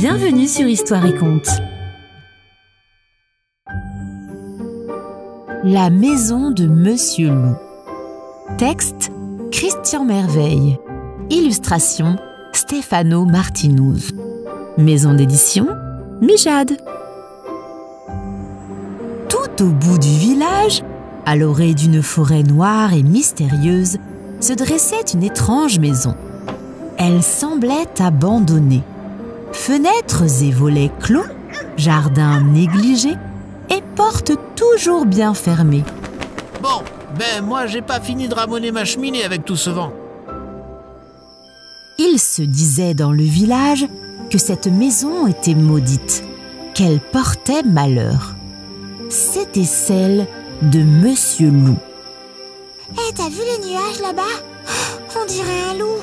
Bienvenue sur Histoire et Contes. La maison de Monsieur Loup. Texte Christian Merveille. Illustration Stefano Martinuz. Maison d'édition Mijade. Tout au bout du village, à l'orée d'une forêt noire et mystérieuse, se dressait une étrange maison. Elle semblait abandonnée. Fenêtres et volets clos, jardin négligé et porte toujours bien fermée. Bon, moi j'ai pas fini de ramoner ma cheminée avec tout ce vent. Il se disait dans le village que cette maison était maudite, qu'elle portait malheur. C'était celle de Monsieur Loup. Hé, t'as vu les nuages là-bas? On dirait un loup.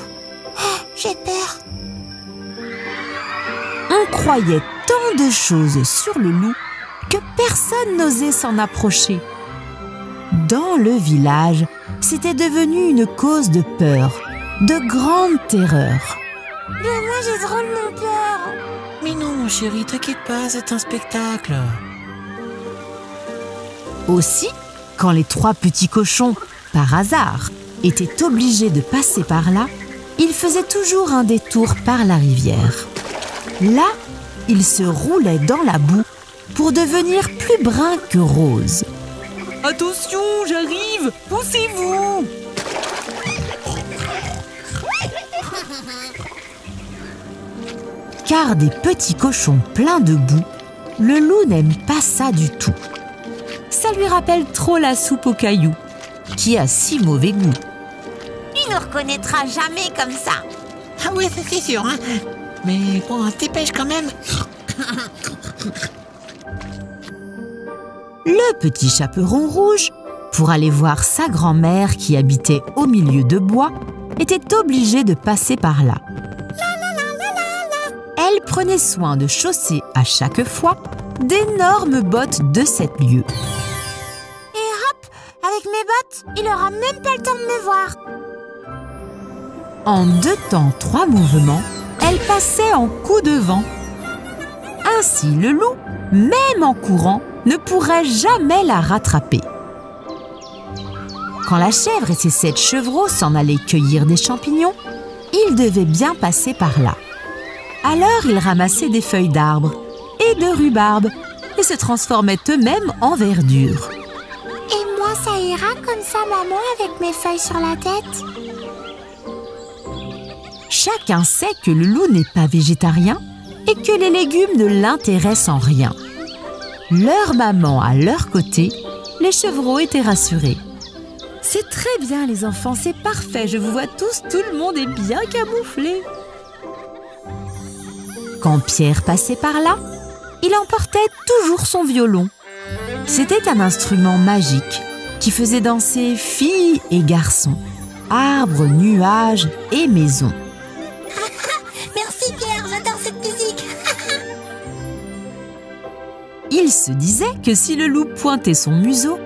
J'ai peur. On croyait tant de choses sur le loup que personne n'osait s'en approcher. Dans le village, c'était devenu une cause de peur, de grande terreur. Mais moi j'ai drôlement peur. Mais non, mon chéri, t'inquiète pas, c'est un spectacle. Aussi, quand les trois petits cochons, par hasard, étaient obligés de passer par là, ils faisaient toujours un détour par la rivière. Là, ils se roulaient dans la boue pour devenir plus bruns que roses. « Attention, j'arrive! Poussez-vous !» Car des petits cochons pleins de boue, le loup n'aime pas ça du tout. Ça lui rappelle trop la soupe aux cailloux, qui a si mauvais goût. Il ne reconnaîtra jamais comme ça. Ah oui, c'est sûr, hein. Mais bon, dépêche quand même. Le petit chaperon rouge, pour aller voir sa grand-mère qui habitait au milieu de bois, était obligé de passer par là. Elle prenait soin de chausser à chaque fois d'énormes bottes de 7 lieues. Et hop, avec mes bottes, il aura même pas le temps de me voir. En 2 temps 3 mouvements, elle passait en coup de vent. Ainsi, le loup, même en courant, ne pourrait jamais la rattraper. Quand la chèvre et ses 7 chevreaux s'en allaient cueillir des champignons, ils devaient bien passer par là. Alors ils ramassaient des feuilles d'arbres et de rhubarbe et se transformaient eux-mêmes en verdure. Et moi, ça ira comme ça, maman, avec mes feuilles sur la tête? Chacun sait que le loup n'est pas végétarien et que les légumes ne l'intéressent en rien. Leur maman à leur côté, les chevreaux étaient rassurés. « C'est très bien les enfants, c'est parfait, je vous vois tous, tout le monde est bien camouflé. » Quand Pierre passait par là, il emportait toujours son violon. C'était un instrument magique qui faisait danser filles et garçons, arbres, nuages et maisons. Merci Pierre, j'adore cette musique. Il se disait que si le loup pointait son museau,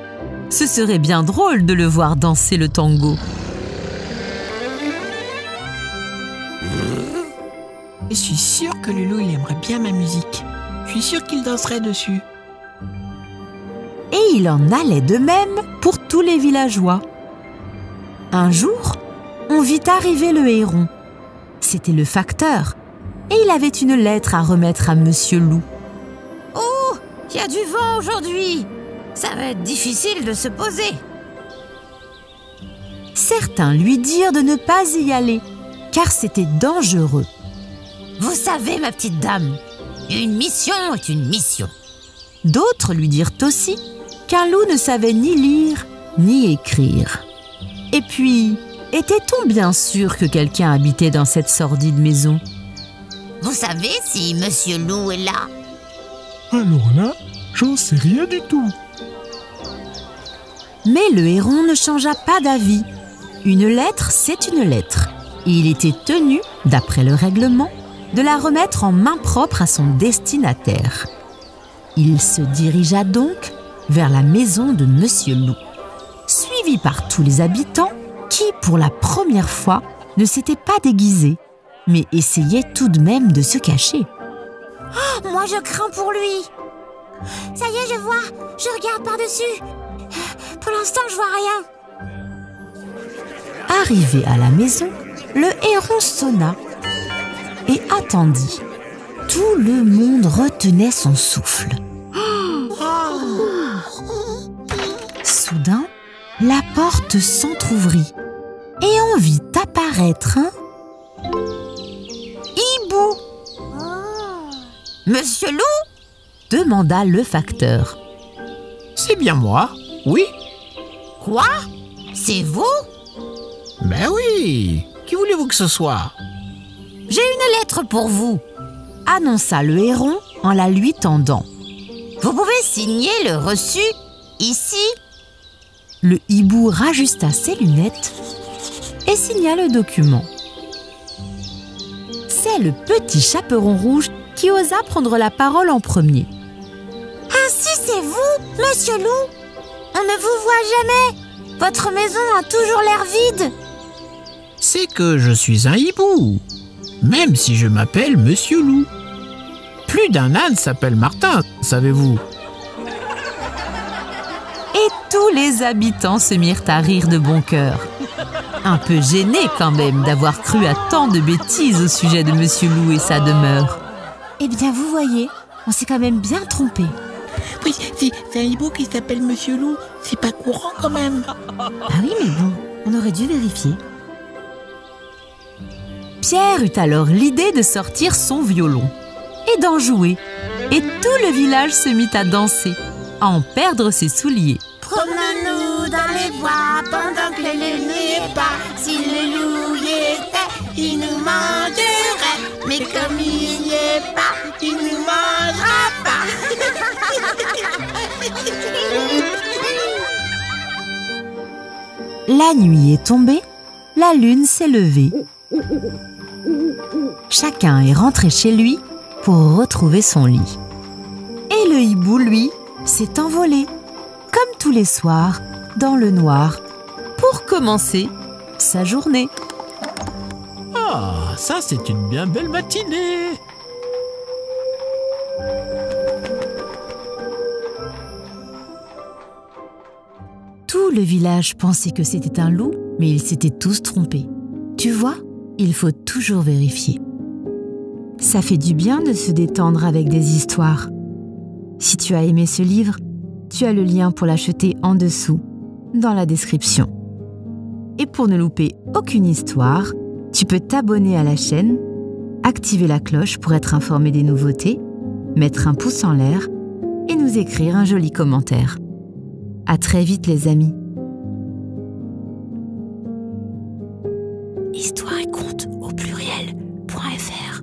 ce serait bien drôle de le voir danser le tango. Je suis sûre que le loup, il aimerait bien ma musique. Je suis sûre qu'il danserait dessus. Et il en allait de même pour tous les villageois. Un jour, on vit arriver le héron. C'était le facteur, et il avait une lettre à remettre à Monsieur Loup. « Oh, il y a du vent aujourd'hui. Ça va être difficile de se poser. » Certains lui dirent de ne pas y aller, car c'était dangereux. « Vous savez, ma petite dame, une mission est une mission. » D'autres lui dirent aussi qu'un loup ne savait ni lire ni écrire. Et puis, était-on bien sûr que quelqu'un habitait dans cette sordide maison? Vous savez si Monsieur Loup est là? Alors là, j'en sais rien du tout. Mais le héron ne changea pas d'avis. Une lettre, c'est une lettre. Et il était tenu, d'après le règlement, de la remettre en main propre à son destinataire. Il se dirigea donc vers la maison de Monsieur Loup, suivi par tous les habitants qui, pour la première fois, ne s'étaient pas déguisés, mais essayaient tout de même de se cacher. Oh, moi, je crains pour lui. Ça y est, je vois. Je regarde par-dessus. Pour l'instant, je vois rien. Arrivé à la maison, le héron sonna et attendit. Tout le monde retenait son souffle. Soudain, la porte s'entr'ouvrit et on vit apparaître un hibou. Monsieur Loup ? Demanda le facteur. C'est bien moi, oui. Quoi ? C'est vous ? Ben oui, qui voulez-vous que ce soit? J'ai une lettre pour vous, annonça le héron en la lui tendant. Vous pouvez signer le reçu ici. Le hibou rajusta ses lunettes et signa le document. C'est le petit chaperon rouge qui osa prendre la parole en premier. Ainsi, c'est vous, Monsieur Loup. On ne vous voit jamais. Votre maison a toujours l'air vide. C'est que je suis un hibou, même si je m'appelle Monsieur Loup. Plus d'un âne s'appelle Martin, savez-vous? Et tous les habitants se mirent à rire de bon cœur. Un peu gênés quand même d'avoir cru à tant de bêtises au sujet de Monsieur Loup et sa demeure. Eh bien, vous voyez, on s'est quand même bien trompé. Oui, c'est un hibou qui s'appelle Monsieur Loup. C'est pas courant quand même. Ah oui, mais bon, on aurait dû vérifier. Pierre eut alors l'idée de sortir son violon et d'en jouer. Et tout le village se mit à danser, à en perdre ses souliers. Promenons-nous dans les bois pendant que le loup n'y est pas. Si le loup y était, il nous mangerait. Mais comme il n'y est pas, il nous mangera pas. La nuit est tombée, la lune s'est levée. Chacun est rentré chez lui pour retrouver son lit. Et le hibou, lui, s'est envolé, comme tous les soirs, dans le noir, pour commencer sa journée. Ah, ça c'est une bien belle matinée. Tout le village pensait que c'était un loup, mais ils s'étaient tous trompés. Tu vois, il faut toujours vérifier. Ça fait du bien de se détendre avec des histoires. Si tu as aimé ce livre, tu as le lien pour l'acheter en dessous, dans la description. Et pour ne louper aucune histoire, tu peux t'abonner à la chaîne, activer la cloche pour être informé des nouveautés, mettre un pouce en l'air et nous écrire un joli commentaire. À très vite les amis. Histoire et conte au pluriel.fr